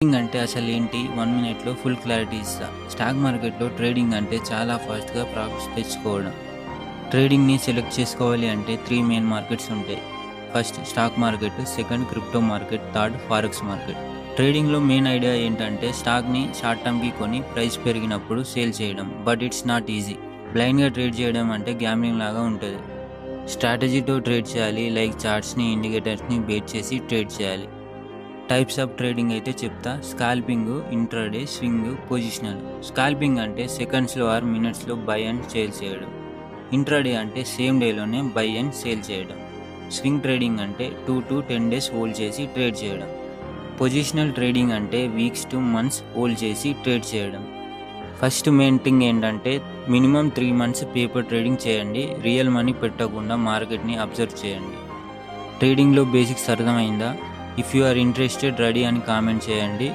Trading అంటే అసలేంటి? 1 మినిట్‌లో ఫుల్ క్లారిటీ ఇస్తా. స్టాక్ మార్కెట్‌లో ట్రేడింగ్ అంటే చాలా ఫాస్ట్‌గా ప్రాఫిట్స్ తెచ్చుకోవడం. ట్రేడింగ్‌ని సెలెక్ట్ చేసుకోవాలి అంటే 3 మెయిన్ మార్కెట్స్ ఉంటాయి. First stock market, second crypto market, third forex market. ట్రేడింగ్‌లో మెయిన్ ఐడియా ఏంటంటే స్టాక్‌ని షార్ట్ టర్మ్‌కి కొని ప్రైస్ పెరిగినప్పుడు సేల్ చేయడం. But it's not easy. బ్లైండ్‌గా ట్రేడ్ చేయడం అంటే గ్యాంబ్లింగ్ లాగా ఉంటది. స్ట్రాటజీతో ట్రేడ్ చేయాలి. లైక్ చార్ట్స్‌ని, ఇండికేటర్స్‌ని బేస్ చేసి ట్రేడ్ చేయాలి. టైప్స్ ఆఫ్ ట్రేడింగ్ అయితే చెప్తా. Scalping, intraday, swing, positional. Scalping అంటే సెకండ్స్లో ఆర్ మినిట్స్లో బై అండ్ సేల్ చేయడం. ఇంట్రాడే అంటే సేమ్ డేలోనే బై అండ్ సేల్ చేయడం. స్వింగ్ ట్రేడింగ్ అంటే 2 to 10 డేస్ హోల్డ్ చేసి ట్రేడ్ చేయడం. పొజిషనల్ ట్రేడింగ్ అంటే వీక్స్ టు మంత్స్ హోల్డ్ చేసి ట్రేడ్ చేయడం. ఫస్ట్ మెయిన్ థింగ్ ఏంటంటే మినిమం 3 మంత్స్ పేపర్ ట్రేడింగ్ చేయండి. రియల్ మనీ పెట్టకుండా మార్కెట్ని అబ్జర్వ్ చేయండి. ట్రేడింగ్లో బేసిక్స్ అర్థమైందా? If you are interested ready అని కామెంట్ చేయండి.